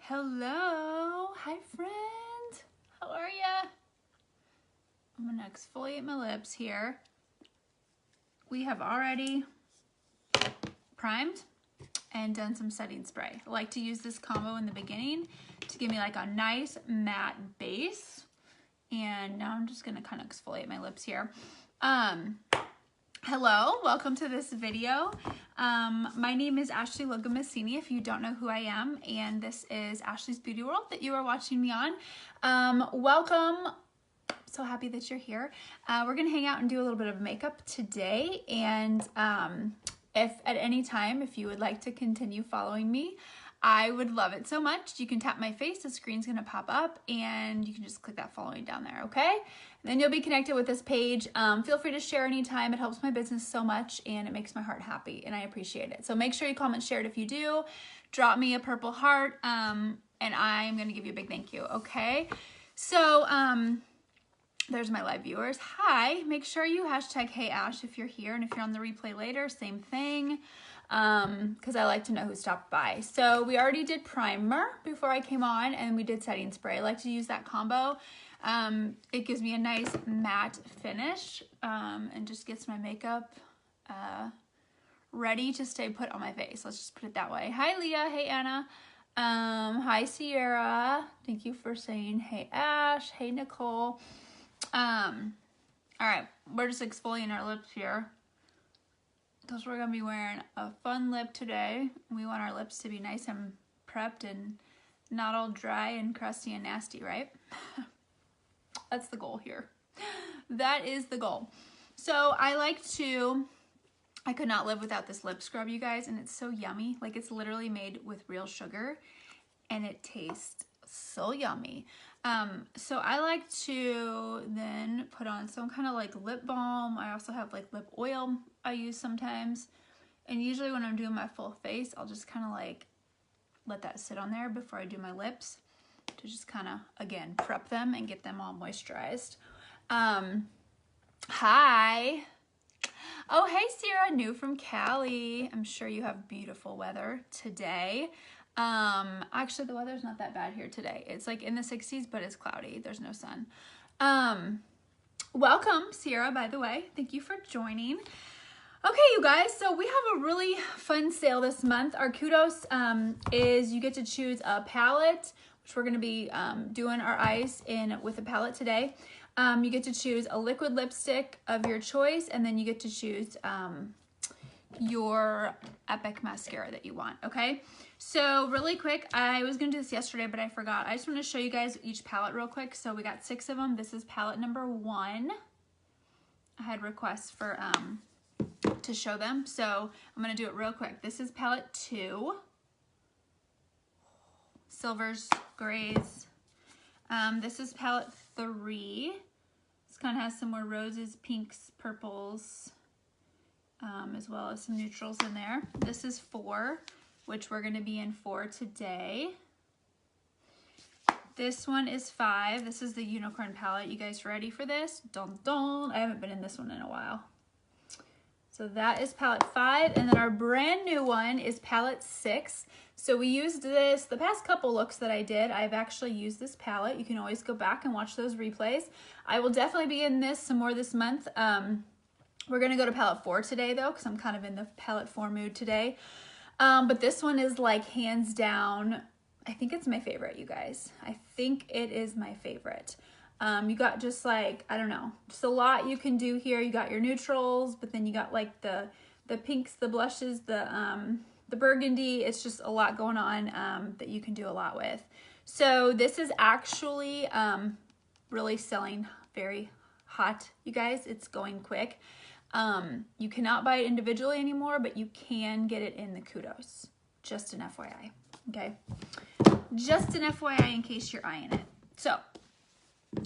Hello, hi friend, how are ya? I'm gonna exfoliate my lips here. We have already primed and done some setting spray. I like to use this combo in the beginning to give me like a nice matte base. And now I'm just gonna kind of exfoliate my lips here. Hello, welcome to this video. My name is Ashley Logomassini, if you don't know who I am, and this is Ashley's Beauty World that you are watching me on. Welcome, so happy that you're here. We're gonna hang out and do a little bit of makeup today, and if at any time, if you would like to continue following me, I would love it so much. You can tap my face, the screen's gonna pop up, and you can just click that following down there, okay? And then you'll be connected with this page. Feel free to share anytime. It helps my business so much, and it makes my heart happy, and I appreciate it. So make sure you comment, share it if you do. Drop me a purple heart, and I'm gonna give you a big thank you, okay? So, there's my live viewers. Hi, make sure you hashtag Hey Ash if you're here, and if you're on the replay later, same thing. Because I like to know who stopped by. So we already did primer before I came on, and we did setting spray. I like to use that combo. It gives me a nice matte finish, and just gets my makeup ready to stay put on my face. Let's just put it that way. Hi Leah, hey Anna, hi Sierra, thank you for saying hey Ash, hey Nicole. All right, we're just exfoliating our lips here, because we're gonna be wearing a fun lip today. We want our lips to be nice and prepped and not all dry and crusty and nasty, right? That's the goal here. That is the goal. So I could not live without this lip scrub, you guys, and it's so yummy. Like, it's literally made with real sugar, and it tastes so yummy. So I like to then put on some kind of like lip balm. I also have like lip oil I use sometimes. And usually when I'm doing my full face, I'll just kind of like let that sit on there before I do my lips to just kind of, again, prep them and get them all moisturized. Hi. Oh, hey, Sierra, new from Cali. I'm sure you have beautiful weather today. Actually, the weather's not that bad here today. It's like in the 60s, but it's cloudy. There's no sun. Welcome, Sierra, by the way. Thank you for joining. Okay, you guys, so we have a really fun sale this month. Our kudos is you get to choose a palette, which we're going to be doing our eyes in with a palette today. You get to choose a liquid lipstick of your choice, and then you get to choose your epic mascara that you want, okay? So really quick, I was gonna do this yesterday, but I forgot. I just want to show you guys each palette real quick. So we got 6 of them. This is palette number 1. I had requests for to show them, so I'm gonna do it real quick. This is palette 2. Silvers, grays. This is palette 3. This kind of has some more roses, pinks, purples, as well as some neutrals in there. This is 4, which we're going to be in for today. This one is 5. This is the unicorn palette. You guys ready for this? Dun dun. I haven't been in this one in a while. So that is palette 5, and then our brand new one is palette 6. So we used this, the past couple looks that I did, I've actually used this palette. You can always go back and watch those replays. I will definitely be in this some more this month. We're gonna go to palette 4 today though, because I'm kind of in the palette 4 mood today. But this one is like hands down, I think it's my favorite, you guys. I think it is my favorite. You got just like, I don't know, just a lot you can do here. You got your neutrals, but then you got like the pinks, the blushes, the burgundy. It's just a lot going on that you can do a lot with. So this is actually really selling very hot, you guys. It's going quick. You cannot buy it individually anymore, but you can get it in the kudos. Just an FYI, okay? Just an FYI in case you're eyeing it. So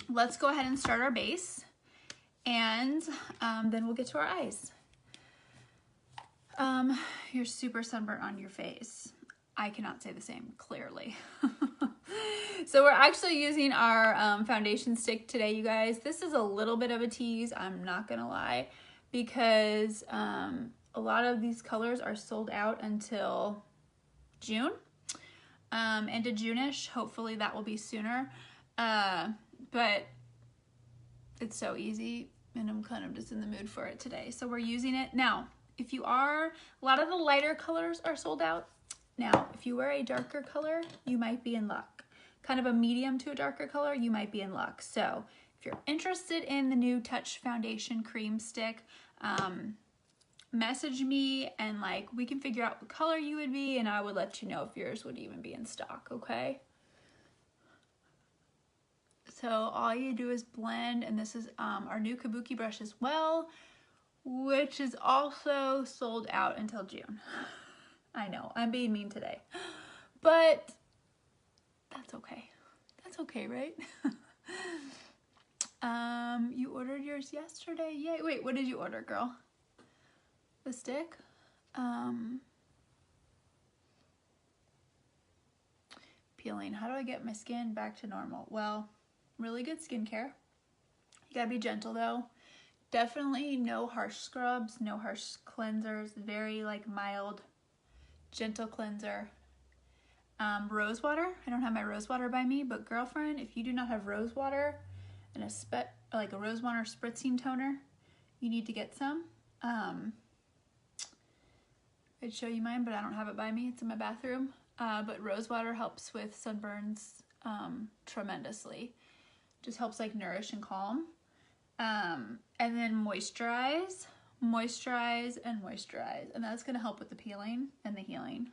let's go ahead and start our base, and then we'll get to our eyes. You're super sunburnt on your face. I cannot say the same, clearly. So we're actually using our foundation stick today, you guys. This is a little bit of a tease, I'm not gonna lie, because a lot of these colors are sold out until June. into June-ish. Hopefully that will be sooner. But it's so easy and I'm kind of just in the mood for it today. So we're using it. Now, if you are, a lot of the lighter colors are sold out. Now, if you wear a darker color, you might be in luck. Kind of a medium to a darker color, you might be in luck. So if you're interested in the new Touch Foundation Cream Stick, message me and like we can figure out what color you would be and I would let you know if yours would even be in stock, okay? So all you do is blend, and this is our new kabuki brush as well, which is also sold out until June. I know, I'm being mean today, but that's okay. That's okay, right? You ordered yours yesterday. Yay. Wait, what did you order, girl? The stick? Peeling. How do I get my skin back to normal? Well, really good skincare. You gotta be gentle though. Definitely no harsh scrubs, no harsh cleansers. Very like mild, gentle cleanser. Rose water. I don't have my rose water by me, but girlfriend, if you do not have rose water and like a rose water spritzing toner, you need to get some. I'd show you mine, but I don't have it by me. It's in my bathroom. But rose water helps with sunburns tremendously. Just helps like nourish and calm. And then moisturize, moisturize, and moisturize. And that's gonna help with the peeling and the healing.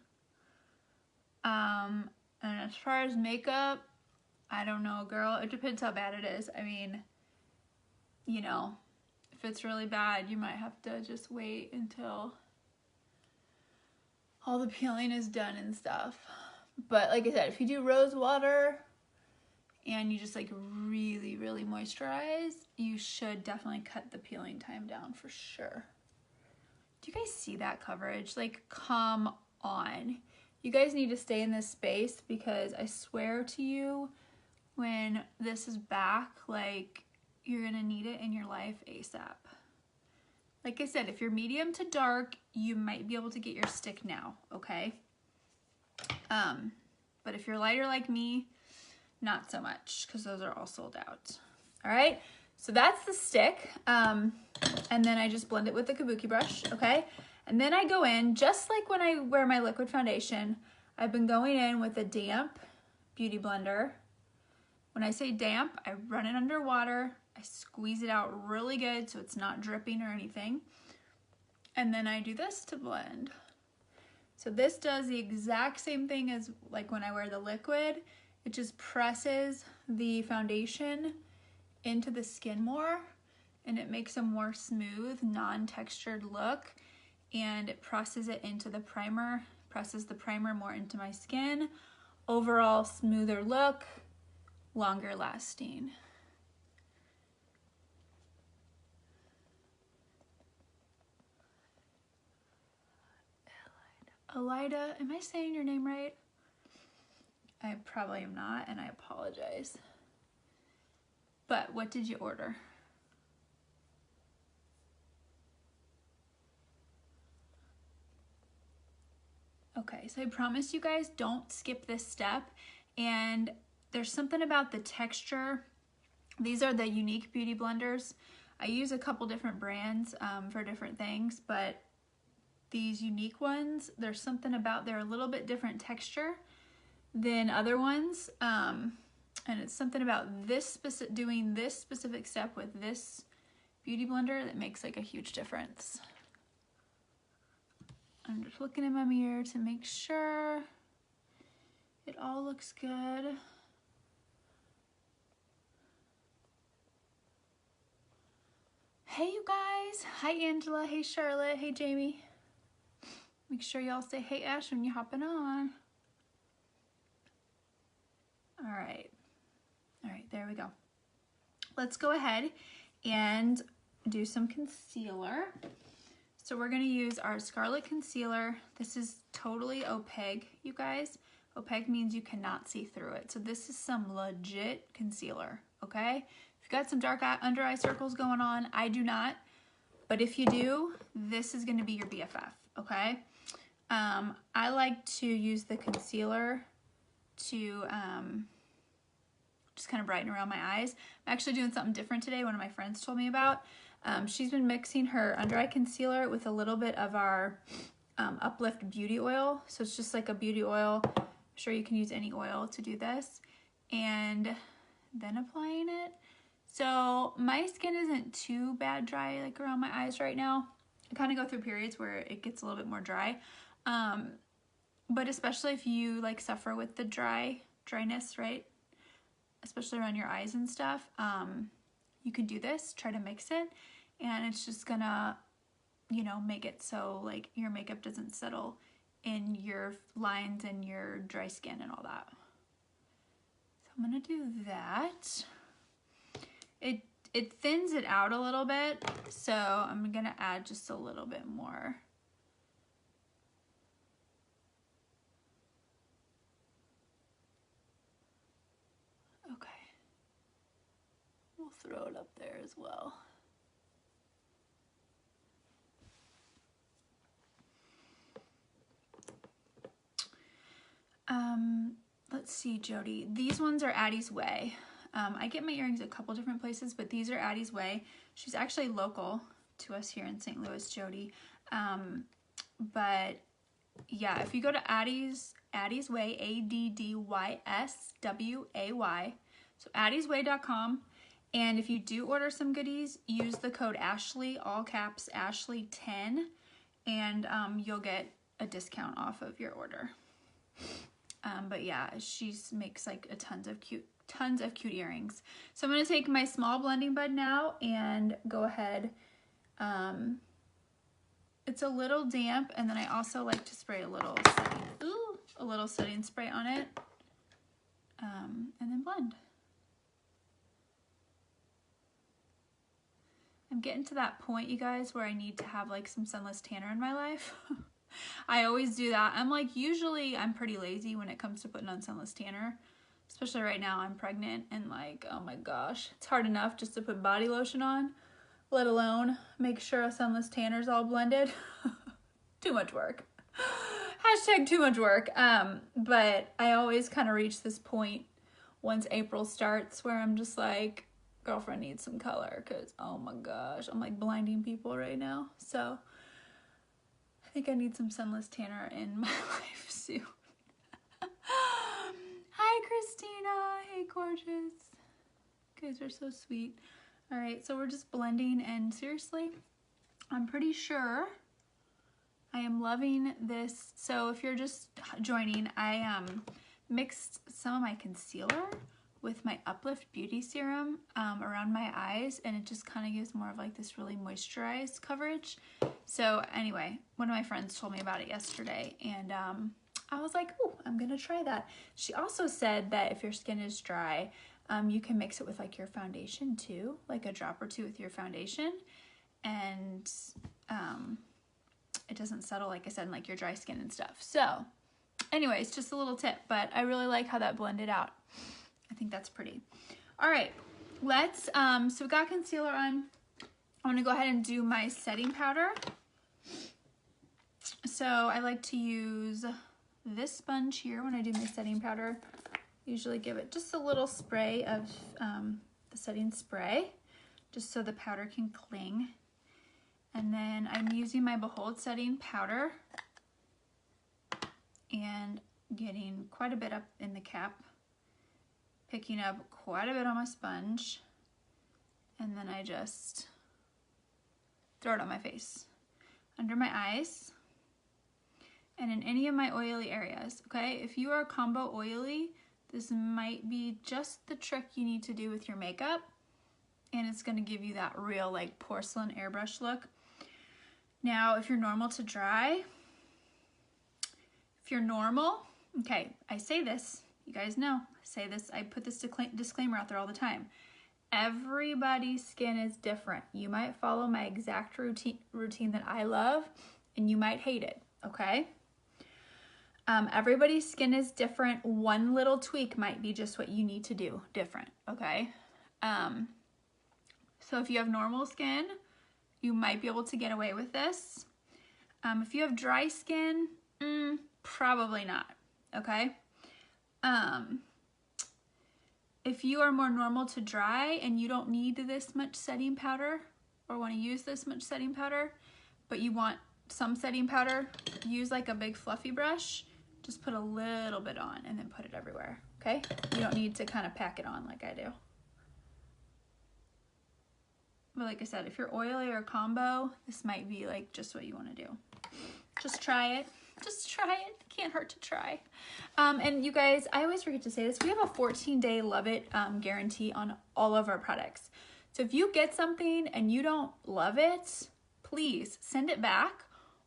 And as far as makeup, I don't know, girl. It depends how bad it is. I mean, you know, if it's really bad, you might have to just wait until all the peeling is done and stuff. But like I said, if you do rose water and you just like really, really moisturize, you should definitely cut the peeling time down for sure. Do you guys see that coverage? Like, come on. You guys need to stay in this space because I swear to you, when this is back, like, you're gonna need it in your life ASAP. Like I said, if you're medium to dark, you might be able to get your stick now, okay? But if you're lighter like me, not so much, because those are all sold out. All right, so that's the stick. And then I just blend it with the kabuki brush, okay? And then I go in, just like when I wear my liquid foundation, I've been going in with a damp beauty blender. When I say damp, I run it under water, I squeeze it out really good so it's not dripping or anything. And then I do this to blend. So this does the exact same thing as like when I wear the liquid. It just presses the foundation into the skin more and it makes a more smooth, non-textured look. And it presses it into the primer, presses the primer more into my skin. Overall smoother look, longer lasting. Elida, am I saying your name right? I probably am not, and I apologize. But what did you order? Okay, so I promise you guys, don't skip this step. And there's something about the texture. These are the Unique Beauty Blenders. I use a couple different brands for different things, but these Unique ones, there's something about, they're a little bit different texture than other ones. And it's something about this doing this specific step with this beauty blender that makes like a huge difference. I'm just looking in my mirror to make sure it all looks good. Hey you guys, hi Angela, hey Charlotte, hey Jamie. Make sure y'all say hey Ash when you're hopping on. All right, there we go. Let's go ahead and do some concealer. So we're gonna use our Scarlet Concealer. This is totally opaque, you guys. Opaque means you cannot see through it. So this is some legit concealer, okay? If you've got some dark under eye circles going on, I do not. But if you do, this is gonna be your BFF, okay? I like to use the concealer to just kind of brighten around my eyes. I'm actually doing something different today. One of my friends told me about. She's been mixing her under eye concealer with a little bit of our Uplift Beauty Oil. So it's just like a beauty oil. I'm sure you can use any oil to do this. And then applying it. So my skin isn't too bad dry like around my eyes right now. I kind of go through periods where it gets a little bit more dry. But especially if you like suffer with the dryness, right? Especially around your eyes and stuff, you can do this, try to mix it, and it's just gonna, you know, make it so like your makeup doesn't settle in your lines and your dry skin and all that. So I'm gonna do that. It thins it out a little bit, so I'm gonna add just a little bit more. Okay. We'll throw it up there as well. Let's see, Jody. These ones are Addie's Way. I get my earrings a couple different places, but these are Addie's Way. She's actually local to us here in St. Louis, Jody. But yeah, if you go to Addie's Way, ADDYSWAY, so addiesway.com, and if you do order some goodies, use the code Ashley, all caps Ashley10, and you'll get a discount off of your order. But yeah, she makes like tons of cute earrings. So I'm gonna take my small blending bud now and go ahead. It's a little damp, and then I also like to spray a little setting spray on it, and then blend. I'm getting to that point, you guys, where I need to have like some sunless tanner in my life. I always do that. I'm like, usually I'm pretty lazy when it comes to putting on sunless tanner, especially right now. I'm pregnant and like, oh my gosh, it's hard enough just to put body lotion on, let alone make sure a sunless tanner's all blended. Too much work. Hashtag too much work. But I always kind of reach this point once April starts where I'm just like, girlfriend needs some color, because oh my gosh, I'm like blinding people right now. So I think I need some sunless tanner in my life soon. Hi Christina, hey gorgeous. You guys are so sweet. All right, so we're just blending, and seriously, I'm pretty sure I am loving this. So if you're just joining, I mixed some of my concealer with my Uplift Beauty Serum around my eyes, and it just kind of gives more of like this really moisturized coverage. So anyway, one of my friends told me about it yesterday, and I was like, oh, I'm gonna try that. She also said that if your skin is dry, you can mix it with like your foundation too, like a drop or two with your foundation, and it doesn't settle, like I said, in like your dry skin and stuff. So anyways, just a little tip, but I really like how that blended out. I think that's pretty. All right, let's, so we got concealer on. I'm gonna go ahead and do my setting powder. So I like to use this sponge here when I do my setting powder. Usually give it just a little spray of the setting spray, just so the powder can cling. And then I'm using my Behold setting powder and getting quite a bit up in the cap, picking up quite a bit on my sponge, and then I just throw it on my face, under my eyes, and in any of my oily areas, okay? If you are combo oily, this might be just the trick you need to do with your makeup, and it's gonna give you that real like porcelain airbrush look. Now, if you're normal to dry, if you're normal, okay, I say this, you guys know, I say this, I put this disclaimer out there all the time. Everybody's skin is different. You might follow my exact routine that I love, and you might hate it, okay? Everybody's skin is different. One little tweak might be just what you need to do different, okay? So if you have normal skin, you might be able to get away with this. If you have dry skin, probably not, okay? If you are more normal to dry and you don't need this much setting powder or want to use this much setting powder, but you want some setting powder, use like a big fluffy brush. Just put a little bit on and then put it everywhere, okay? You don't need to kind of pack it on like I do. But like I said, if you're oily or combo, this might be like just what you want to do. Just try it. Just try it. Can't hurt to try. And you guys, I always forget to say this. We have a 14-day love it guarantee on all of our products. So if you get something and you don't love it, please send it back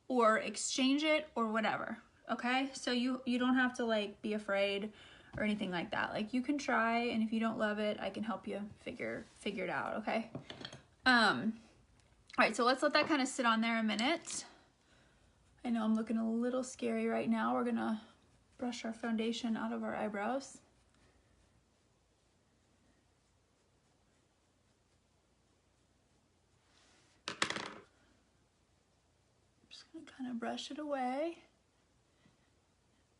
or exchange it or whatever. Okay? So you don't have to like be afraid or anything like that. Like you can try, and if you don't love it, I can help you figure it out. Okay? All right, so let's let that kind of sit on there a minute. I know I'm looking a little scary right now. We're gonna brush our foundation out of our eyebrows. Just gonna kind of brush it away.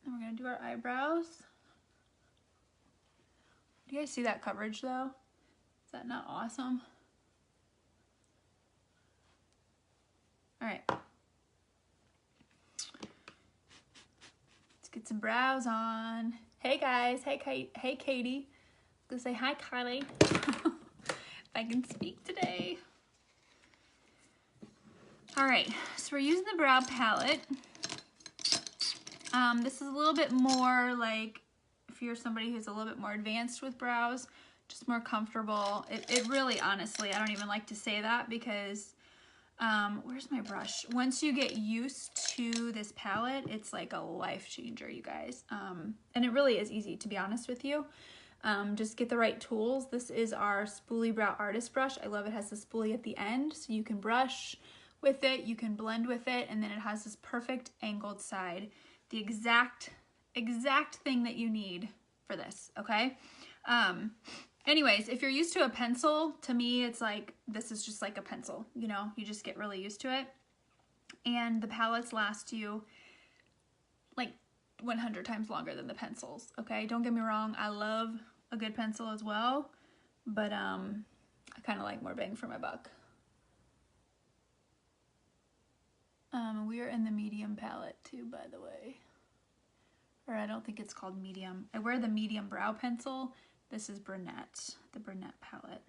Then we're gonna do our eyebrows. Do you guys see that coverage though? Is that not awesome? All right. Let's get some brows on. Hey guys, hey Katie. I'm gonna say hi, Kylie. If I can speak today. All right, so we're using the brow palette. This is a little bit more like, if you're somebody who's a little bit more advanced with brows, just more comfortable. It really, honestly, I don't even like to say that because, where's my brush? Once you get used to this palette, it's like a life changer, you guys. And it really is easy, to be honest with you. Just get the right tools. This is our Spoolie Brow Artist Brush. I love it has a spoolie at the end, so you can brush with it, you can blend with it, and then it has this perfect angled side. The exact thing that you need for this, okay? Anyways, if you're used to a pencil, to me, it's like, this is just like a pencil, you know? You just get really used to it. And the palettes last you like 100 times longer than the pencils, okay? Don't get me wrong, I love a good pencil as well, but I kind of like more bang for my buck. We are in the medium palette too, by the way. Or I don't think it's called medium. I wear the medium brow pencil. This is brunette, the brunette palette.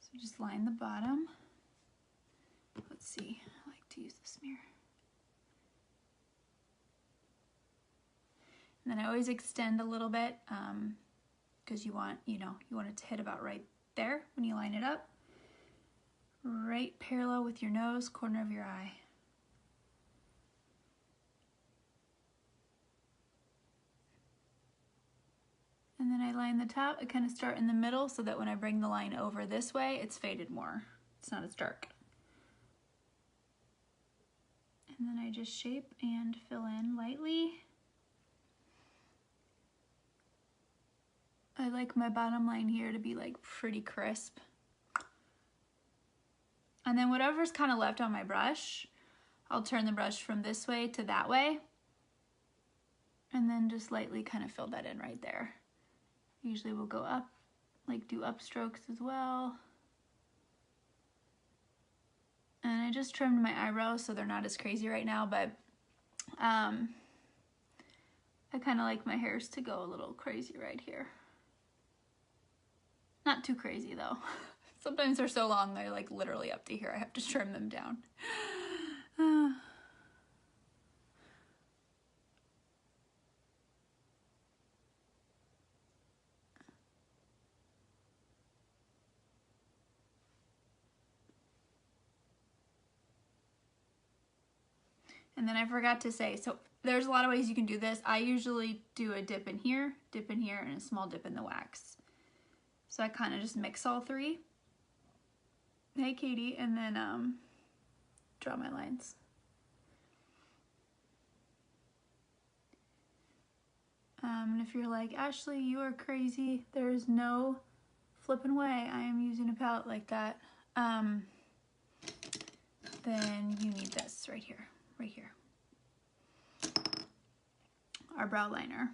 So just line the bottom. Let's see, I like to use this mirror. And then I always extend a little bit because you want it to hit about right there when you line it up. Right parallel with your nose, corner of your eye. And then I line the top. I kind of start in the middle so that when I bring the line over this way, it's faded more. It's not as dark. And then I just shape and fill in lightly. I like my bottom line here to be like pretty crisp. And then whatever's kind of left on my brush, I'll turn the brush from this way to that way. And then just lightly kind of fill that in right there. Usually we'll go up, like do up strokes as well. And I just trimmed my eyebrows so they're not as crazy right now, but I kind of like my hairs to go a little crazy right here. Not too crazy though. Sometimes they're so long, they're like literally up to here. I have to trim them down. And then I forgot to say, so there's a lot of ways you can do this. I usually do a dip in here, and a small dip in the wax. So I kind of just mix all three. Hey Katie, and then draw my lines. And if you're like, Ashley, you are crazy, there's no flipping way I am using a palette like that. then you need this right here, our brow liner.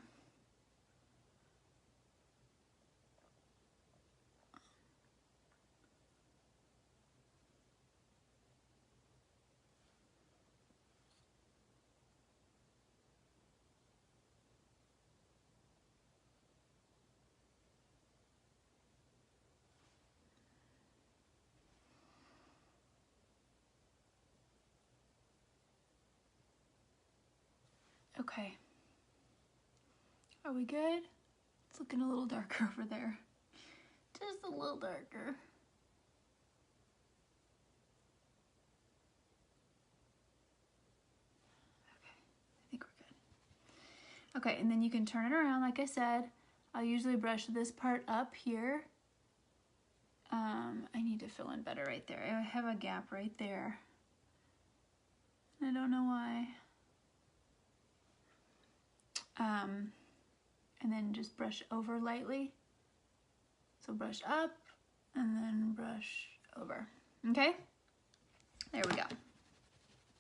Okay. Are we good? It's looking a little darker over there. Just a little darker. Okay, I think we're good. Okay, and then you can turn it around like I said. I'll usually brush this part up here. I need to fill in better right there. I have a gap right there. I don't know why. And then just brush over lightly. So brush up and then brush over. Okay? There we go.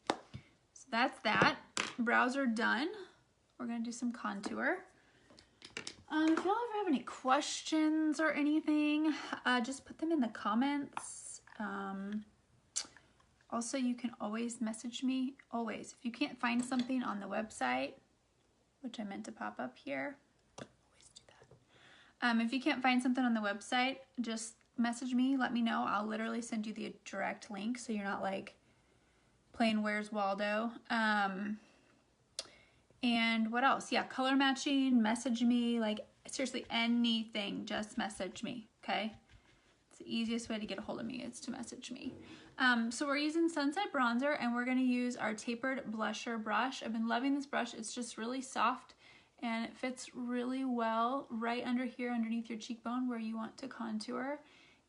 So that's that. Brows are done. We're gonna do some contour. If y'all ever have any questions or anything, just put them in the comments. Also, you can always message me, always. If you can't find something on the website, which I meant to pop up here, always do that. If you can't find something on the website, just message me, let me know. I'll literally send you the direct link so you're not like playing Where's Waldo. And what else? Yeah, color matching, message me, like seriously anything, just message me, okay? It's the easiest way to get a hold of me is to message me. So we're using Sunset Bronzer and we're gonna use our tapered blusher brush. I've been loving this brush. It's just really soft and it fits really well right under here underneath your cheekbone where you want to contour.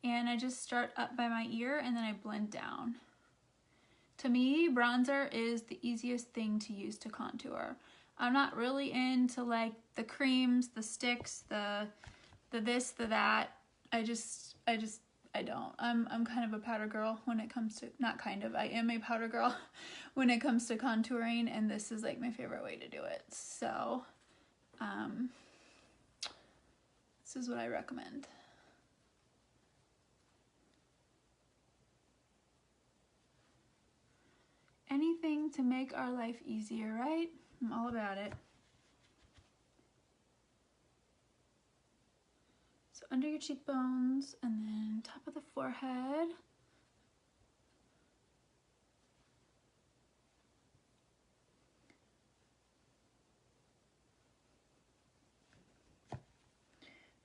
And I just start up by my ear and then I blend down. To me, bronzer is the easiest thing to use to contour. I'm not really into like the creams, the sticks, the this, the that. I don't. I'm kind of a powder girl when it comes to, not kind of, I am a powder girl when it comes to contouring, and this is like my favorite way to do it. So, this is what I recommend. Anything to make our life easier, right? I'm all about it. So under your cheekbones and then top of the forehead.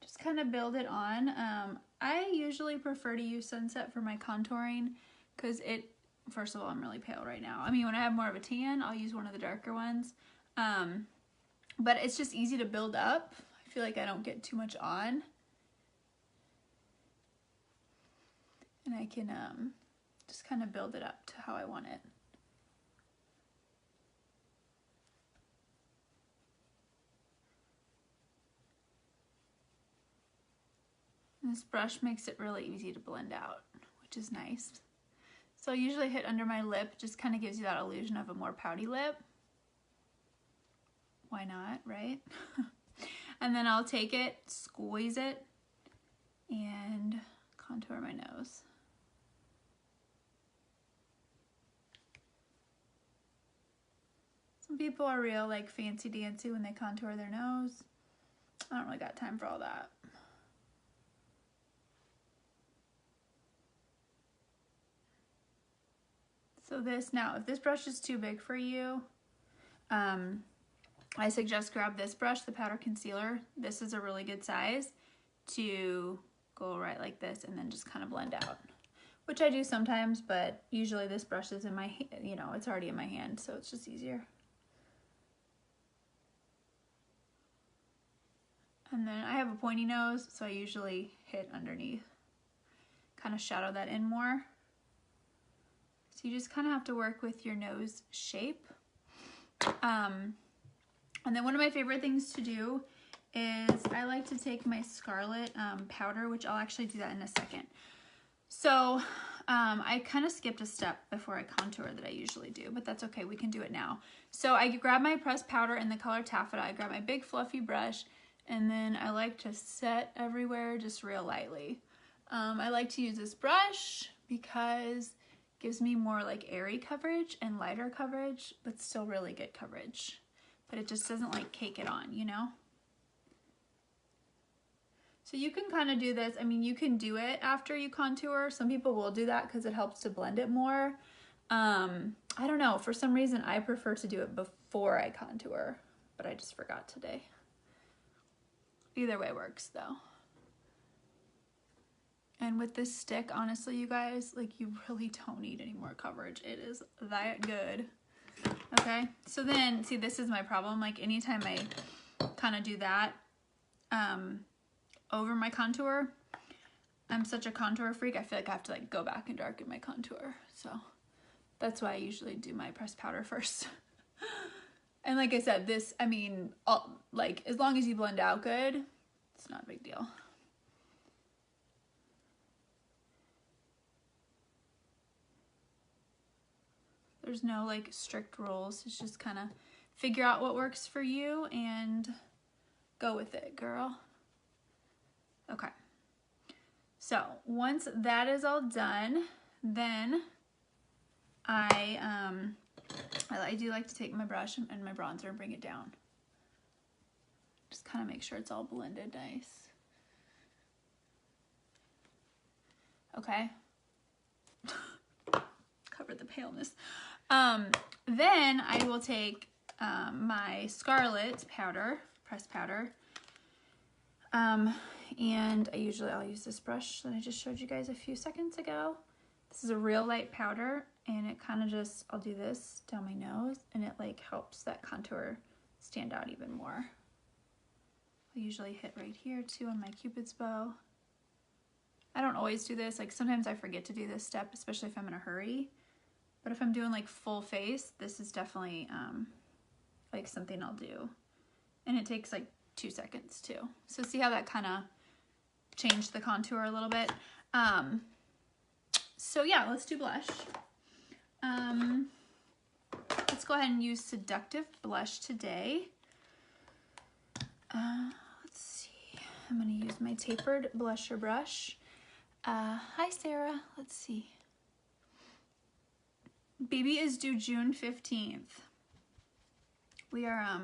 Just kind of build it on. I usually prefer to use Sunset for my contouring because it, first of all, I'm really pale right now. I mean, when I have more of a tan, I'll use one of the darker ones. But it's just easy to build up. I feel like I don't get too much on. And I can just kind of build it up to how I want it. And this brush makes it really easy to blend out, which is nice. So I usually hit under my lip, just kind of gives you that illusion of a more pouty lip. Why not, right? And then I'll take it, squeeze it, and contour my nose. Some people are real like fancy dancy when they contour their nose. I don't really got time for all that. So this, now if this brush is too big for you, I suggest grab this brush, the powder concealer. This is a really good size to go right like this and then just kind of blend out, which I do sometimes, but usually this brush is in my, you know, it's already in my hand, so it's just easier. And then I have a pointy nose, so I usually hit underneath, kind of shadow that in more. So you just kind of have to work with your nose shape. And then one of my favorite things to do is I like to take my Scarlet powder, which I'll actually do that in a second. So I kind of skipped a step before I contour that I usually do, but that's okay. We can do it now. So I grab my pressed powder in the color Taffeta. I grab my big fluffy brush, and then I like to set everywhere just real lightly. I like to use this brush because it gives me more like airy coverage and lighter coverage, but still really good coverage. But it just doesn't like cake it on, you know? So you can kind of do this. I mean, you can do it after you contour. Some people will do that because it helps to blend it more. I don't know. For some reason, I prefer to do it before I contour, but I just forgot today. Either way works though. And with this stick, honestly, you guys, like you really don't need any more coverage. It is that good. Okay, so then, see, this is my problem. Like anytime I kind of do that over my contour, I'm such a contour freak. I feel like I have to like go back and darken my contour. So that's why I usually do my pressed powder first. And like I said, this, I mean, like as long as you blend out good, it's not a big deal. There's no like strict rules. It's just kind of figure out what works for you and go with it, girl. Okay. So once that is all done, then I do like to take my brush and my bronzer and bring it down. Just kind of make sure it's all blended nice. Okay. Cover the paleness. Then I will take my Scarlet powder, pressed powder, and I'll use this brush that I just showed you guys a few seconds ago. This is a real light powder, and it kind of just, I'll do this down my nose, and it like helps that contour stand out even more. I usually hit right here too on my Cupid's bow. I don't always do this, like sometimes I forget to do this step, especially if I'm in a hurry. But if I'm doing like full face, this is definitely like something I'll do. And it takes like 2 seconds too. So see how that kind of changed the contour a little bit? So yeah, let's do blush. Let's go ahead and use Seductive Blush today. Let's see, I'm gonna use my tapered blusher brush. Hi Sarah, let's see. Baby is due June 15th. We are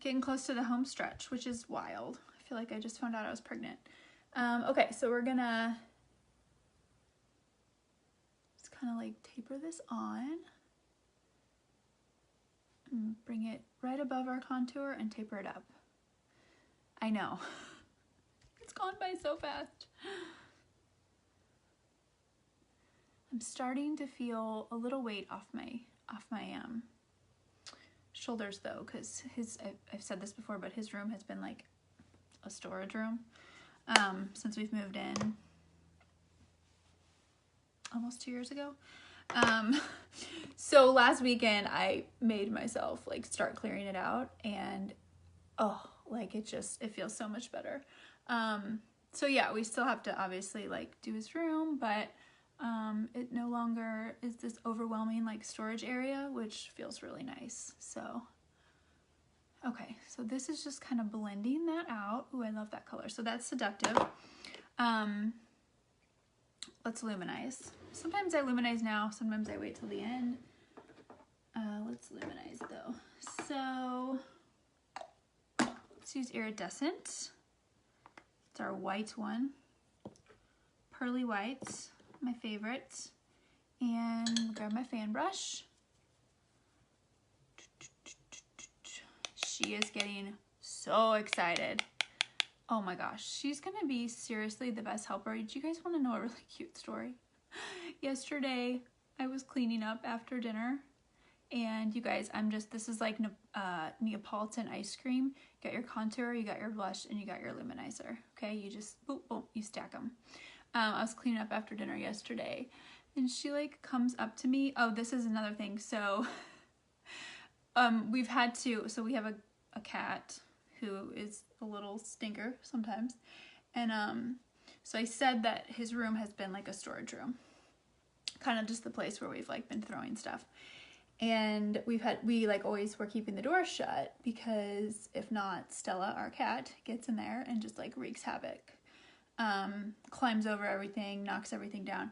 getting close to the home stretch, which is wild. I feel like I just found out I was pregnant. Okay, so we're gonna just kind of like taper this on. And bring it right above our contour and taper it up. I know. It's gone by so fast. I'm starting to feel a little weight off my shoulders though, because I've said this before, but his room has been like a storage room since we've moved in almost 2 years ago. So last weekend I made myself like start clearing it out, and oh, like it feels so much better. So yeah, we still have to obviously like do his room, but it no longer is this overwhelming like storage area, which feels really nice. So okay, so this is just kind of blending that out. Ooh, I love that color. So that's Seductive. Let's luminize. Sometimes I luminize now, sometimes I wait till the end. Let's luminize though. So let's use Iridescent. It's our white one. Pearly white, my favorite. And grab my fan brush. She is getting so excited. Oh my gosh, she's gonna be seriously the best helper. Do you guys want to know a really cute story? Yesterday, I was cleaning up after dinner, and you guys, this is like Neapolitan ice cream. You got your contour, you got your blush, and you got your luminizer. Okay, you just boop, boop, you stack them. I was cleaning up after dinner yesterday, and she like comes up to me. Oh, this is another thing. So, we have a cat who is a little stinker sometimes, and so I said that his room has been like a storage room. kind of just the place where we've like been throwing stuff. And we like always were keeping the door shut because if not, Stella, our cat, gets in there and just like wreaks havoc. Climbs over everything, knocks everything down.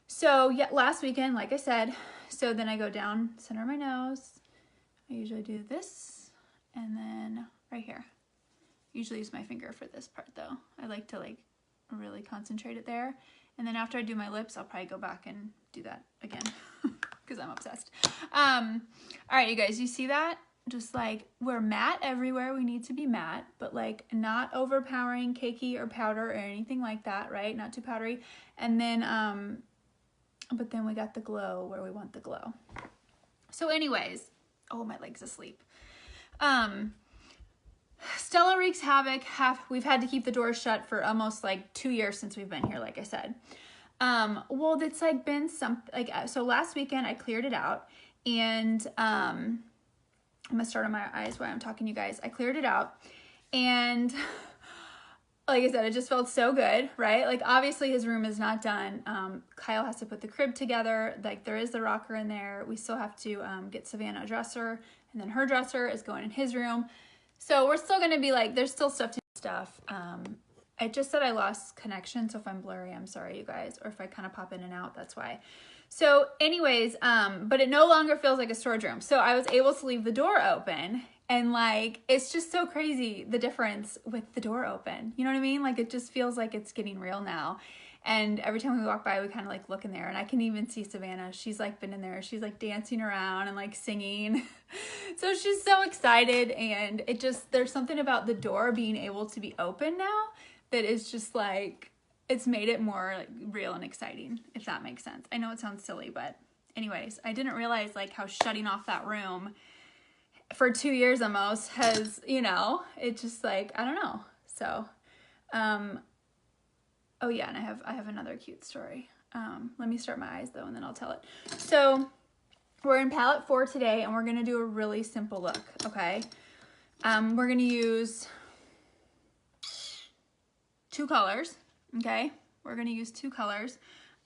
So yeah, last weekend, like I said, so then I go down center of my nose. I usually do this and then right here. Usually use my finger for this part though. I like to like really concentrate it there. And then after I do my lips, I'll probably go back and do that again because I'm obsessed. All right, you guys, you see that? Just like we're matte everywhere. We need to be matte, but like not overpowering cakey or powder or anything like that, right? Not too powdery. And then, but then we got the glow where we want the glow. So anyways, oh, my leg's asleep. Stella wreaks havoc. We've had to keep the door shut for almost like 2 years since we've been here, like I said. Well, it's like been so last weekend I cleared it out and, I'm gonna start on my eyes while I'm talking to you guys. I cleared it out and like I said, it just felt so good, right? Like obviously his room is not done. Kyle has to put the crib together. Like there is the rocker in there. We still have to get Savannah a dresser and then her dresser is going in his room. So we're still gonna be like, there's still stuff. I just said I lost connection. So if I'm blurry, I'm sorry you guys. Or if I kind of pop in and out, that's why. So anyways, but it no longer feels like a storage room. So I was able to leave the door open and like, it's just so crazy the difference with the door open. You know what I mean? Like it just feels like it's getting real now. And every time we walk by, we kind of like look in there and I can even see Savannah. She's like been in there. She's like dancing around and like singing. So she's so excited. And it just, there's something about the door being able to be open now that is just like, it's made it more like real and exciting, if that makes sense. I know it sounds silly, but anyways, I didn't realize like how shutting off that room for 2 years almost has, you know, it just like, I don't know. So, oh yeah, and I have another cute story. Let me start my eyes though, and then I'll tell it. So we're in palette 4 today, and we're gonna do a really simple look, okay? We're gonna use 2 colors. Okay, we're going to use 2 colors.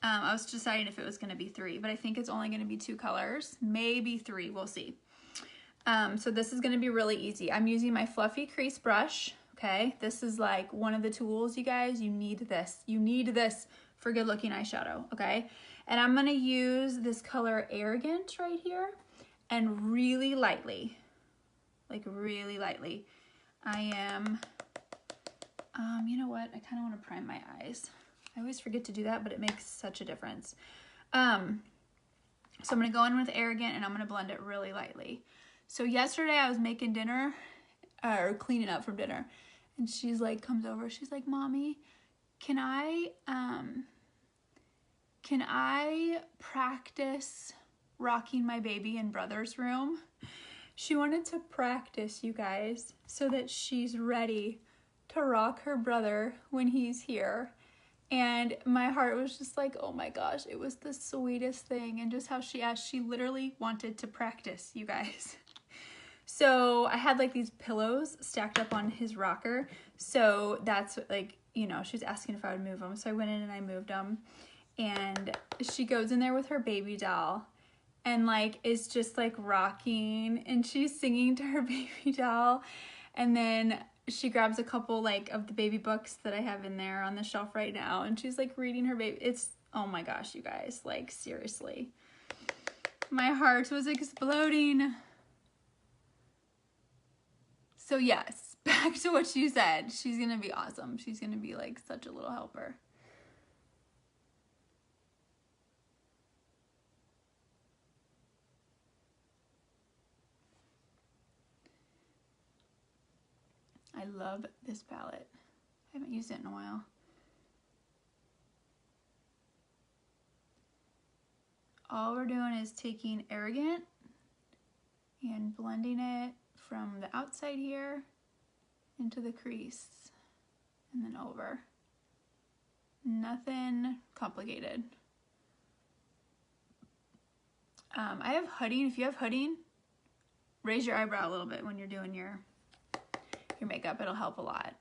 I was deciding if it was going to be 3, but I think it's only going to be 2 colors, maybe 3, we'll see. So this is going to be really easy. I'm using my fluffy crease brush, okay? This is like one of the tools, you guys. You need this. You need this for good looking eyeshadow, okay? And I'm going to use this color Arrogant right here and really lightly, like really lightly. I am... you know what? I kind of want to prime my eyes. I always forget to do that, but it makes such a difference. So I'm going to go in with Arrogant and I'm going to blend it really lightly. So yesterday I was making dinner, or cleaning up from dinner, and she's like, comes over, she's like, Mommy, can I practice rocking my baby in brother's room? She wanted to practice, you guys, so that she's ready to rock her brother when he's here. And my heart was just like, oh my gosh, it was the sweetest thing. And just how she asked, she literally wanted to practice, you guys. So I had like these pillows stacked up on his rocker. So that's like, you know, she's asking if I would move them. So I went in and I moved them. And she goes in there with her baby doll and like is just like rocking and she's singing to her baby doll. And then she grabs a couple like of the baby books that I have in there on the shelf right now, and she's like reading her baby. It's, oh my gosh, you guys, like seriously. My heart was exploding. So yes, back to what you said. She's gonna be awesome. She's gonna be like such a little helper. I love this palette. I haven't used it in a while. All we're doing is taking Arrogant and blending it from the outside here into the crease and then over. Nothing complicated. I have hooding. If you have hooding, raise your eyebrow a little bit when you're doing your makeup. It'll help a lot.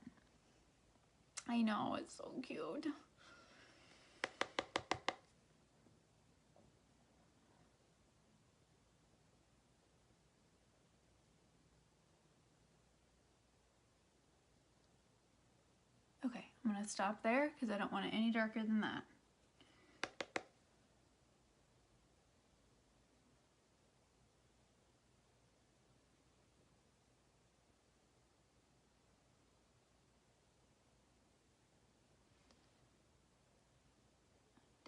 I know, it's so cute. I'm gonna stop there because I don't want it any darker than that.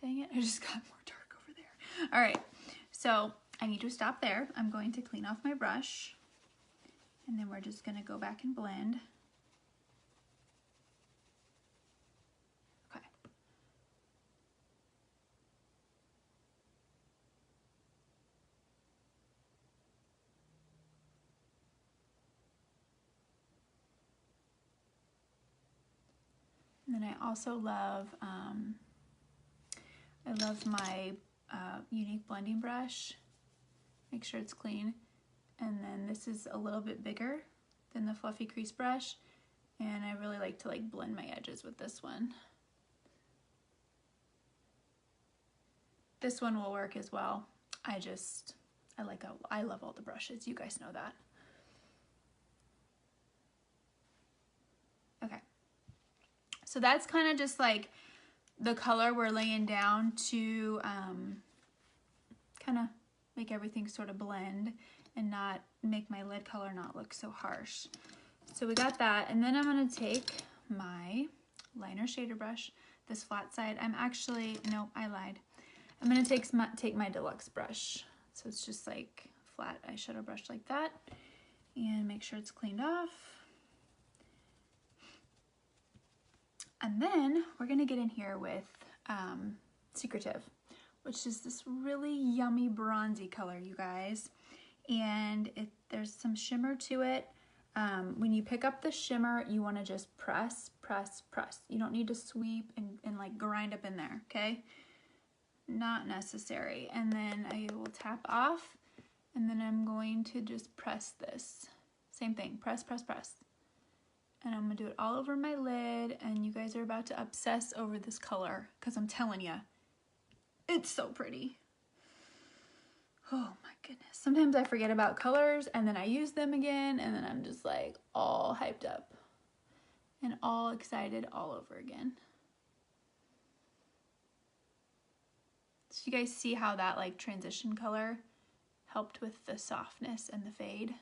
Dang it, I just got more dark over there. All right, so I need to stop there. I'm going to clean off my brush, and then we're just gonna go back and blend. Okay. And then I also love, my unique blending brush. Make sure it's clean. And then this is a little bit bigger than the fluffy crease brush. And I really like to blend my edges with this one. This one will work as well. I love all the brushes. You guys know that. Okay. So that's kind of just like the color we're laying down to kind of make everything sort of blend and not make my lid color not look so harsh. So we got that, and then I'm gonna take my liner shader brush, this flat side. Nope, I lied. I'm gonna take my deluxe brush. So it's just like flat eyeshadow brush like that, and make sure it's cleaned off. And then we're gonna get in here with Secretive, which is this really yummy bronzy color, you guys. And there's some shimmer to it. When you pick up the shimmer, you wanna just press, press, press. You don't need to sweep and like grind up in there, okay? Not necessary. And then I will tap off, and then I'm going to just press this. Same thing, press, press, press. And I'm gonna do it all over my lid, and you guys are about to obsess over this color because I'm telling you, it's so pretty. Oh my goodness. Sometimes I forget about colors and then I use them again, and then I'm just like all hyped up and all excited all over again. So you guys see how that like transition color helped with the softness and the fade?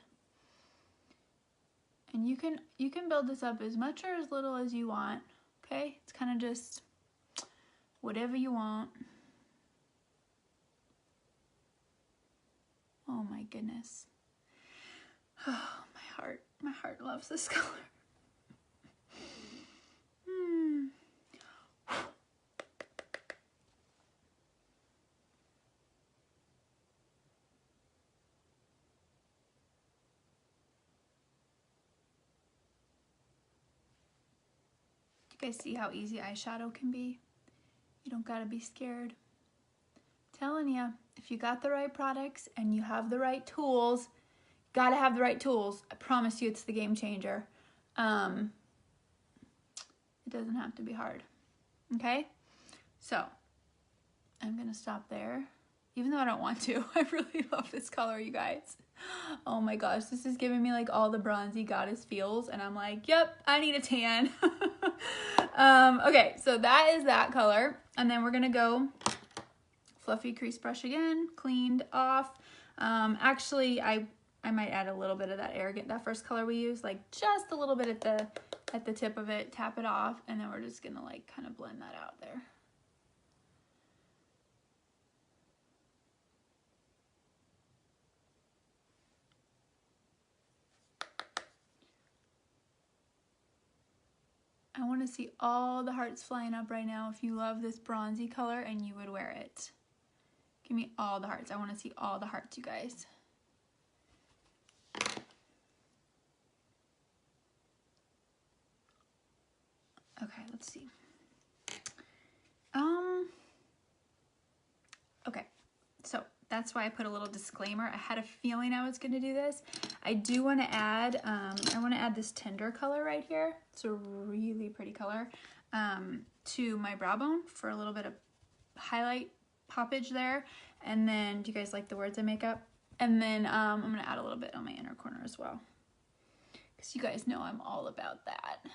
And you can build this up as much or as little as you want, okay? It's kind of just whatever you want. Oh my goodness. Oh, my heart loves this color. You guys see how easy eyeshadow can be? You don't gotta be scared. I'm telling you, if you got the right products and you have the right tools, gotta have the right tools. I promise you it's the game changer. It doesn't have to be hard, okay? So, I'm gonna stop there. Even though I don't want to, I really love this color, you guys. Oh my gosh, this is giving me like all the bronzy goddess feels, and I'm like, yep, I need a tan. Okay, so that is that color, and then we're gonna go fluffy crease brush again, cleaned off. Actually, I might add a little bit of that Arrogant, that first color we used, like just a little bit at the tip of it, tap it off, and then we're just gonna like kind of blend that out there. I want to see all the hearts flying up right now if you love this bronzy color and you would wear it. Give me all the hearts. I want to see all the hearts, you guys. Okay, let's see. Okay, so that's why I put a little disclaimer. I had a feeling I was going to do this. I do want to add, I want to add this Tender color right here. It's a really pretty color, to my brow bone for a little bit of highlight poppage there. And then, do you guys like the words I make up? And then I'm going to add a little bit on my inner corner as well, because you guys know I'm all about that.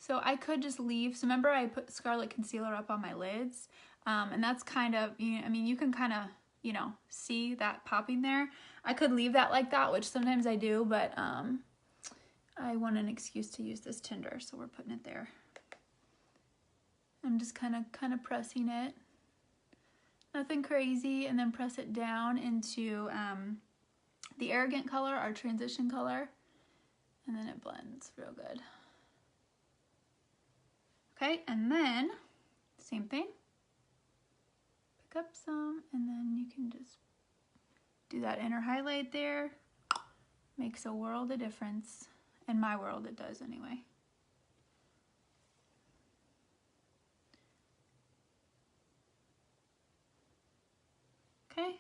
So I could just leave, so remember I put Scarlet Concealer up on my lids, and that's kind of, I mean, you can kind of, you know, see that popping there. I could leave that like that, which sometimes I do, but I want an excuse to use this tinder, so we're putting it there. I'm just kind of pressing it. Nothing crazy, and then press it down into the Arrogant color, our transition color, and then it blends real good. Okay, and then same thing. Pick up some, and then you can just do that inner highlight there. Makes a world of difference. In my world, it does anyway. Okay,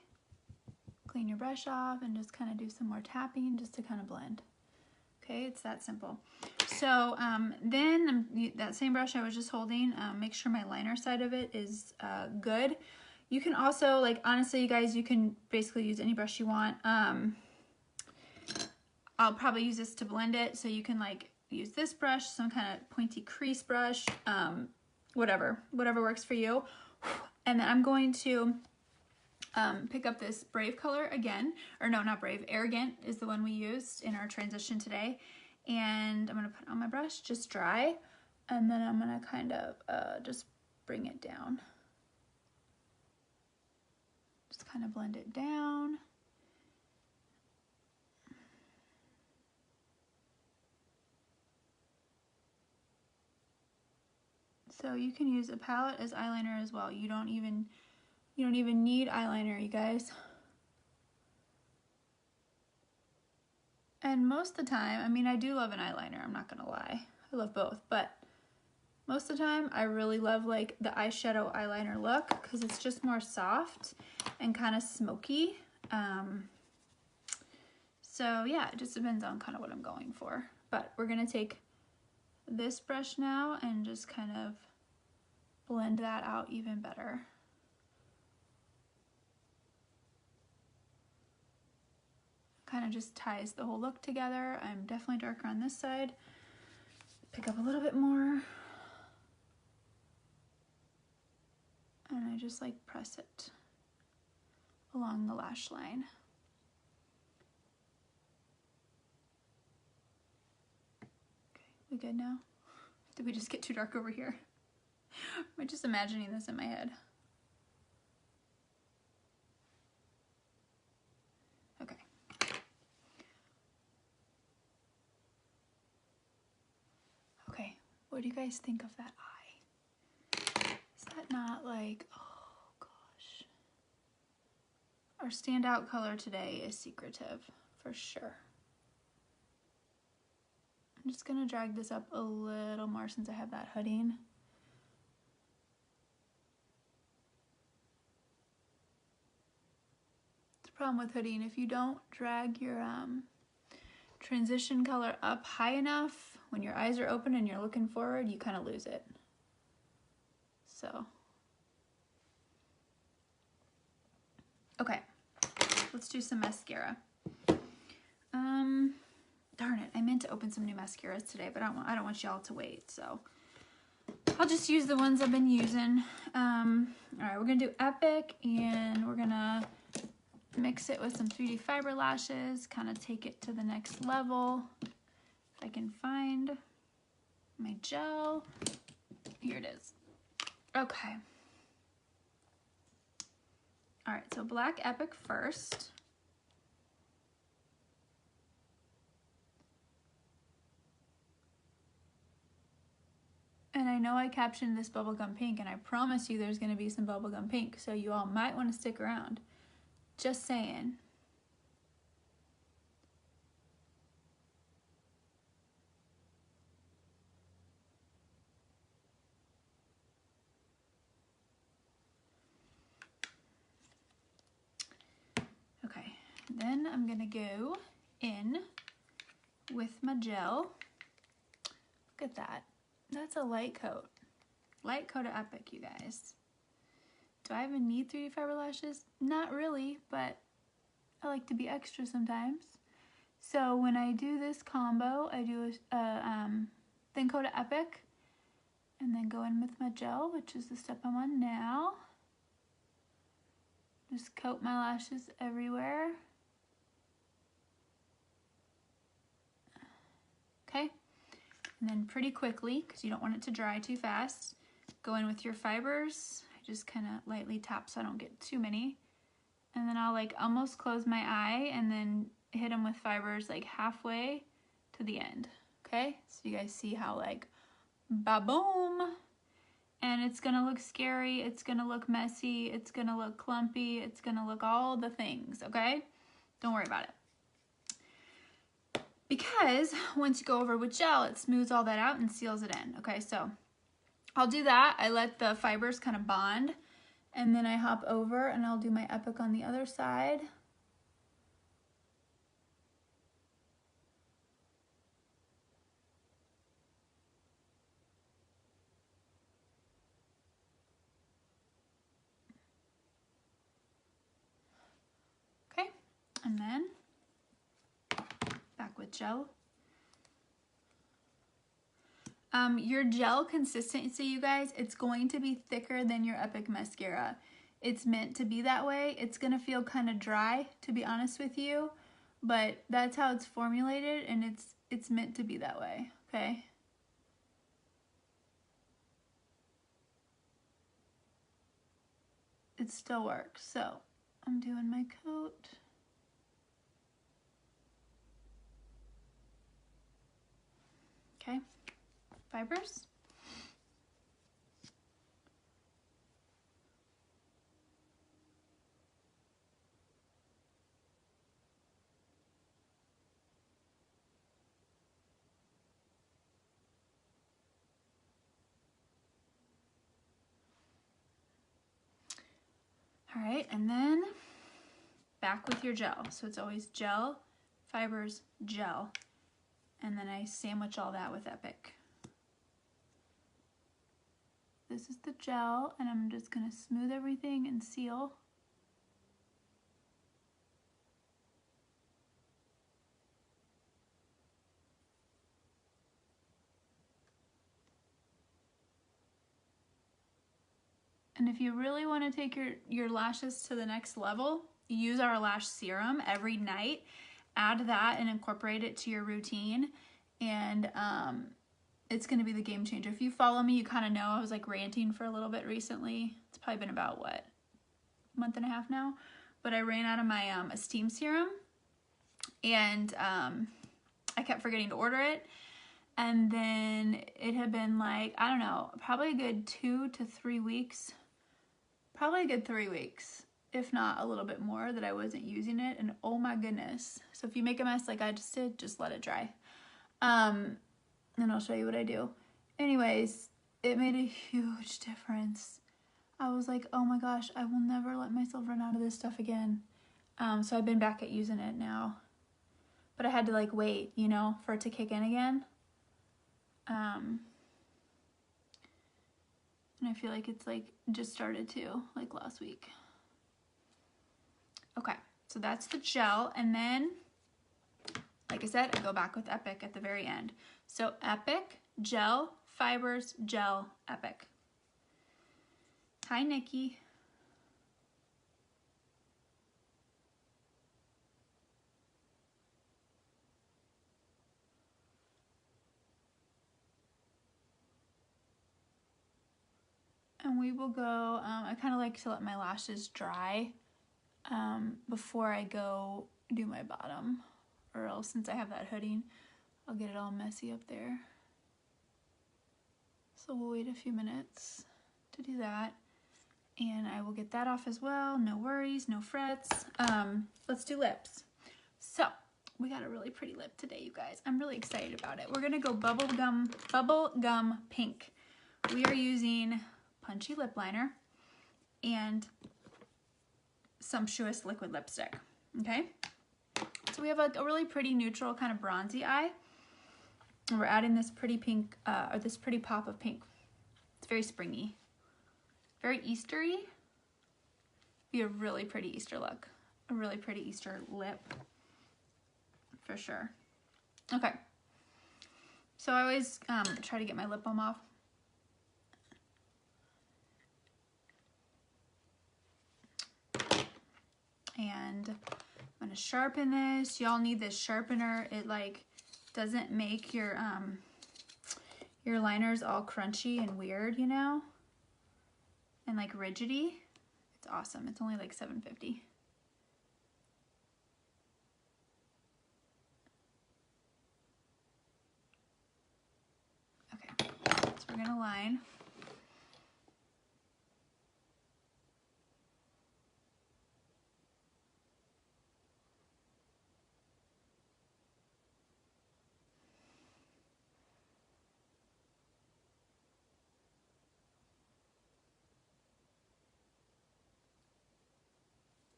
clean your brush off and just kind of do some more tapping just to kind of blend. Okay, it's that simple. So then that same brush I was just holding, make sure my liner side of it is good. You can also, like, honestly, you guys, you can basically use any brush you want. I'll probably use this to blend it, so you can like use this brush, some kind of pointy crease brush, whatever works for you. And then I'm going to pick up this Brave color again, or no, not Brave, Arrogant is the one we used in our transition today. And I'm gonna put it on my brush, just dry, and then I'm gonna kind of just bring it down. Just kind of blend it down. So you can use a palette as eyeliner as well. You don't even need eyeliner, you guys. And most of the time, I mean, I do love an eyeliner, I'm not gonna lie. I love both, but most of the time I really love like the eyeshadow eyeliner look because it's just more soft and kind of smoky. So yeah, it just depends on kind of what I'm going for. But we're gonna take this brush now and just kind of blend that out even better. Kind of just ties the whole look together. I'm definitely darker on this side. Pick up a little bit more. And I just like press it along the lash line. Okay, we good now? Did we just get too dark over here? Am I just imagining this in my head? Okay. Okay, what do you guys think of that eye? Is that not like, oh gosh. Our standout color today is Secretive, for sure. I'm just gonna drag this up a little more since I have that hooding. The problem with hooding, if you don't drag your transition color up high enough, when your eyes are open and you're looking forward, you kind of lose it. So, okay, let's do some mascara. Darn it, I meant to open some new mascaras today, but I don't want y'all to wait, so I'll just use the ones I've been using. All right, we're gonna do Epic, and we're gonna mix it with some 3D fiber lashes, kind of take it to the next level. If I can find my gel. Here it is. Okay. All right, so Black Epic first. And I know I captioned this bubblegum pink, and I promise you there's gonna be some bubblegum pink, so you all might wanna stick around. Just saying. Okay, then I'm gonna go in with my gel. Look at that. That's a light coat. Light coat of Epic, you guys. Do I even need 3D fiber lashes? Not really, but I like to be extra sometimes. So when I do this combo, I do a thin coat of Epic, And then go in with my gel, which is the step I'm on now. Just coat my lashes everywhere. Okay, and then pretty quickly, because you don't want it to dry too fast, go in with your fibers. I just kind of lightly tap so I don't get too many. And then I'll like almost close my eye and then hit them with fibers like halfway to the end. Okay, so you guys see how like ba-boom. And it's gonna look scary, it's gonna look messy, it's gonna look clumpy, it's gonna look all the things, okay? Don't worry about it. Because once you go over with gel, it smooths all that out and seals it in, okay? So I'll do that. I let the fibers kind of bond, and then I hop over and I'll do my Epic on the other side. Okay, and then back with gel. Your gel consistency, you guys, it's going to be thicker than your Epic mascara. It's meant to be that way. It's gonna feel kind of dry, to be honest with you, but that's how it's formulated, and it's meant to be that way, okay? It still works. So I'm doing my coat. Okay, fibers. All right, and then back with your gel. So it's always gel, fibers, gel. And then I sandwich all that with Epic. This is the gel, and I'm just gonna smooth everything and seal. And if you really want to take your lashes to the next level, use our lash serum every night. Add that and incorporate it to your routine, and it's going to be the game changer. If you follow me, you kind of know I was like ranting for a little bit recently. It's probably been about, what, a month and a half now? But I ran out of my Esteem serum, and I kept forgetting to order it. And then it had been like, I don't know, probably a good 2 to 3 weeks. Probably a good 3 weeks, if not a little bit more, that I wasn't using it. And oh my goodness. So if you make a mess like I just did, just let it dry. And I'll show you what I do. Anyways, it made a huge difference. I was like, oh my gosh, I will never let myself run out of this stuff again. So I've been back at using it now. But I had to like wait, you know, for it to kick in again. And I feel like it's like just started to, like last week. Okay, so that's the gel. And then, like I said, I go back with Epic at the very end. So Epic, gel, fibers, gel, Epic. Hi, Nikki. And we will go, I kind of like to let my lashes dry before I go do my bottom, or else since I have that hooding, I'll get it all messy up there. So we'll wait a few minutes to do that, and I will get that off as well. No worries, no frets. Let's do lips. So we got a really pretty lip today, you guys. I'm really excited about it. We're gonna go bubblegum pink. We are using Punchy lip liner and Sumptuous liquid lipstick. Okay, so we have a really pretty neutral kind of bronzy eye, and we're adding this pretty pink or this pretty pop of pink. It's very springy, very Eastery. Be a really pretty Easter look, a really pretty Easter lip for sure. Okay, so I always try to get my lip balm off And I'm gonna sharpen this. Y'all need this sharpener. It like doesn't make your liners all crunchy and weird, you know, and like rigidy. It's awesome. It's only like $7.50. Okay, so we're gonna line.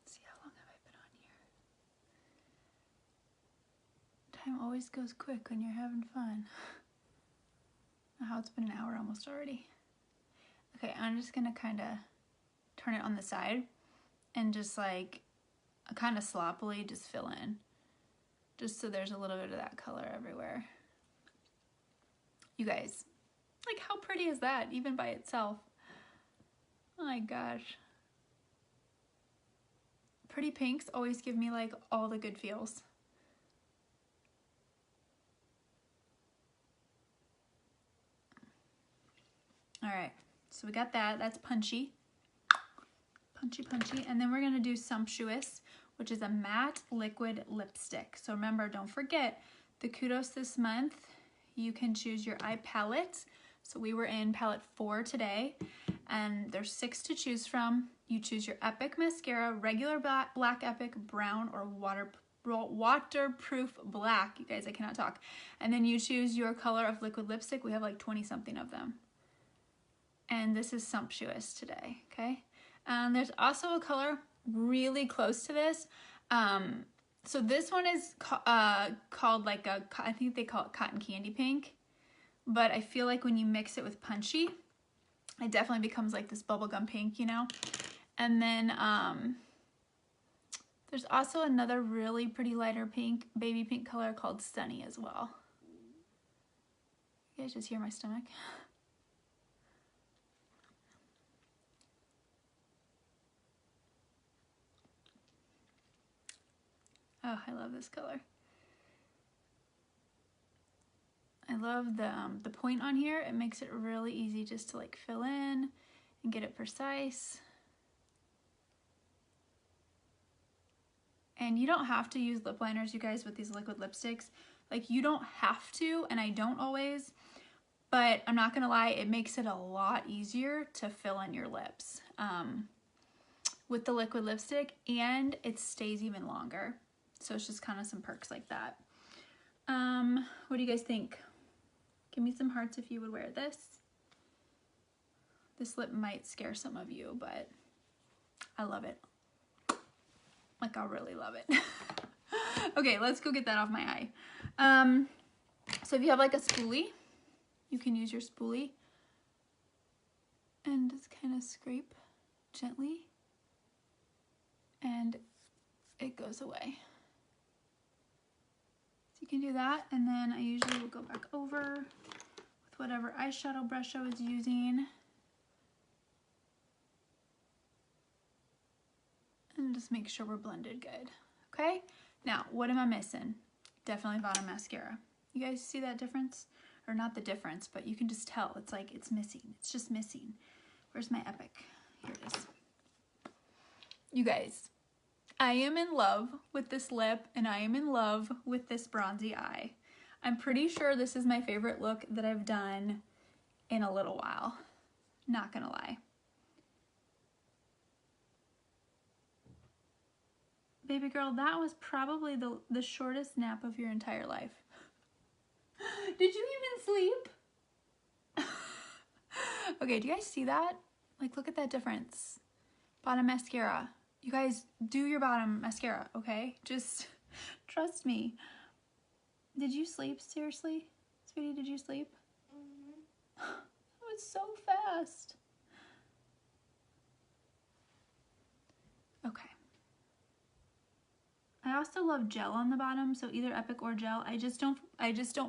See, how long have I been on here? Time always goes quick when you're having fun. How it's been an hour almost already. Okay, I'm just gonna kind of turn it on the side and just like kind of sloppily just fill in, just so there's a little bit of that color everywhere. You guys, like, how pretty is that even by itself? Oh my gosh. Pretty pinks always give me like all the good feels. All right, so we got that. That's punchy. Punchy. And then we're gonna do Sumptuous, which is a matte liquid lipstick. So remember, don't forget, the kudos this month, you can choose your eye palette. So we were in palette 4 today, and there's 6 to choose from. You choose your Epic mascara, regular black Epic, brown, or waterproof black. You guys, I cannot talk. And then you choose your color of liquid lipstick. We have like 20 something of them. And this is Sumptuous today, okay? There's also a color really close to this. So this one is called like I think they call it cotton candy pink. But I feel like when you mix it with punchy, it definitely becomes like this bubblegum pink, you know? And then there's also another really pretty lighter pink, baby pink color called Sunny as well. You guys just hear my stomach? Oh, I love this color. I love the point on here. It makes it really easy just to like fill in and get it precise. And you don't have to use lip liners, you guys, with these liquid lipsticks. Like, you don't have to, and I don't always, but I'm not gonna lie, it makes it a lot easier to fill in your lips with the liquid lipstick, and it stays even longer. So it's just kind of some perks like that. What do you guys think? Give me some hearts if you would wear this. This lip might scare some of you, but I love it. Like, I really love it. Okay, let's go get that off my eye. So if you have like a spoolie, you can use your spoolie and just kind of scrape gently, and it goes away. So you can do that, and then I usually will go back over with whatever eyeshadow brush I was using. And just make sure we're blended good, okay? Now, what am I missing? Definitely bottom mascara. You guys see that difference? Or not the difference, but you can just tell. It's like, it's missing. It's just missing. Where's my Epic? Here it is. You guys, I am in love with this lip, and I am in love with this bronzy eye. I'm pretty sure this is my favorite look that I've done in a little while. Not gonna lie. Baby girl, that was probably the shortest nap of your entire life. Did you even sleep? Okay, do you guys see that? Like, look at that difference. Bottom mascara. You guys, do your bottom mascara, okay? Just trust me. Did you sleep, seriously? Sweetie, did you sleep? Mm-hmm. That was so fast. Okay. I also love gel on the bottom, so either Epic or gel. I just don't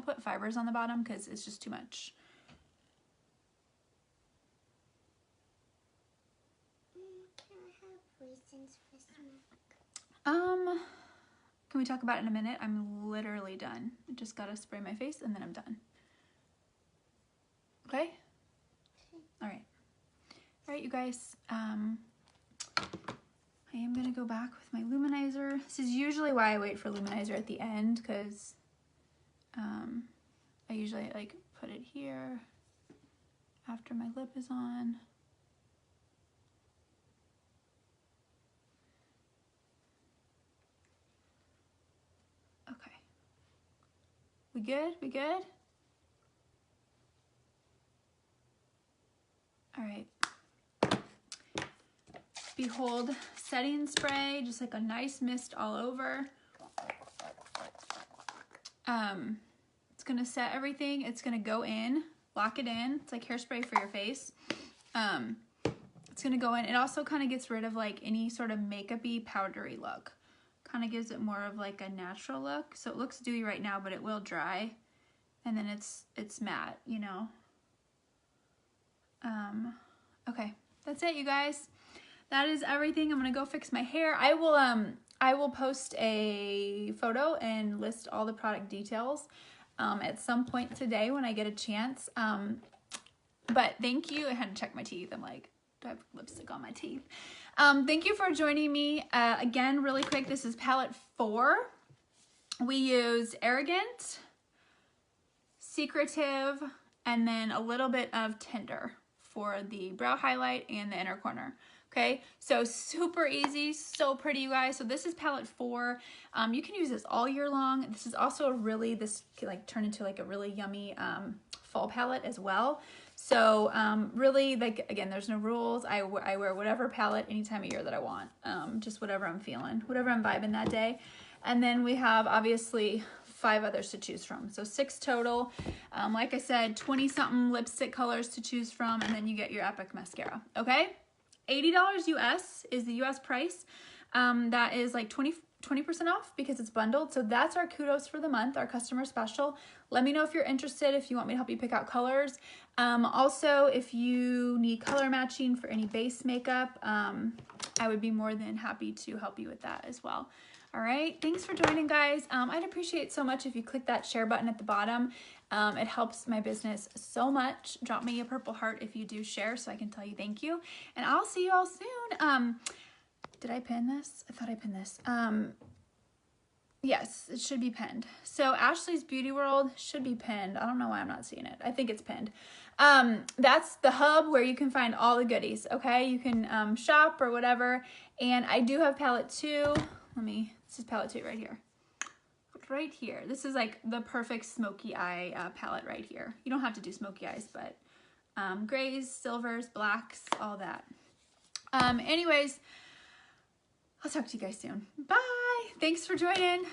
put fibers on the bottom because it's just too much. Can I have raisins for snack? Can we talk about it in a minute? I'm literally done. I just gotta spray my face and then I'm done. Okay? All right. All right, you guys. I am gonna go back with my Luminizer. This is usually why I wait for Luminizer at the end, because I usually like put it here after my lip is on. Okay. We good? We good? All right. Behold, setting spray, just like a nice mist all over. It's gonna set everything. It's gonna go in, lock it in. It's like hairspray for your face. It's gonna go in. It also kind of gets rid of like any sort of makeup-y, powdery look. Kind of gives it more of like a natural look. So it looks dewy right now, but it will dry. And then it's matte, you know. Okay, that's it, you guys. That is everything. I'm gonna go fix my hair. I will post a photo and list all the product details at some point today when I get a chance. But thank you. I had to check my teeth. I'm like, do I have lipstick on my teeth? Thank you for joining me. Again, really quick, this is palette 4. We use Arrogant, Secretive, and then a little bit of Tender for the brow highlight and the inner corner. Okay, so super easy, so pretty, you guys. So this is palette 4. You can use this all year long. This is also this can like turn into like a really yummy fall palette as well. So really, like, again, there's no rules. I wear whatever palette any time of year that I want. Just whatever I'm feeling, whatever I'm vibing that day. And then we have obviously 5 others to choose from. So 6 total. Like I said, 20-something lipstick colors to choose from, and then you get your epic mascara. Okay? $80 US is the US price. That is like 20% off because it's bundled. So that's our kudos for the month, our customer special. Let me know if you're interested, if you want me to help you pick out colors. Also, if you need color matching for any base makeup, I would be more than happy to help you with that as well. All right, thanks for joining, guys. I'd appreciate so much if you click that share button at the bottom. It helps my business so much. Drop me a purple heart if you do share so I can tell you thank you. And I'll see you all soon. Did I pin this? I thought I pinned this. Yes, it should be pinned. So Ashley's Beauty World should be pinned. I don't know why I'm not seeing it. I think it's pinned. That's the hub where you can find all the goodies, okay? You can shop or whatever. And I do have palette 2. This is palette 2 right here. Right here. This is like the perfect smoky eye palette right here. You don't have to do smoky eyes, but grays, silvers, blacks, all that. Anyways, I'll talk to you guys soon. Bye. Thanks for joining.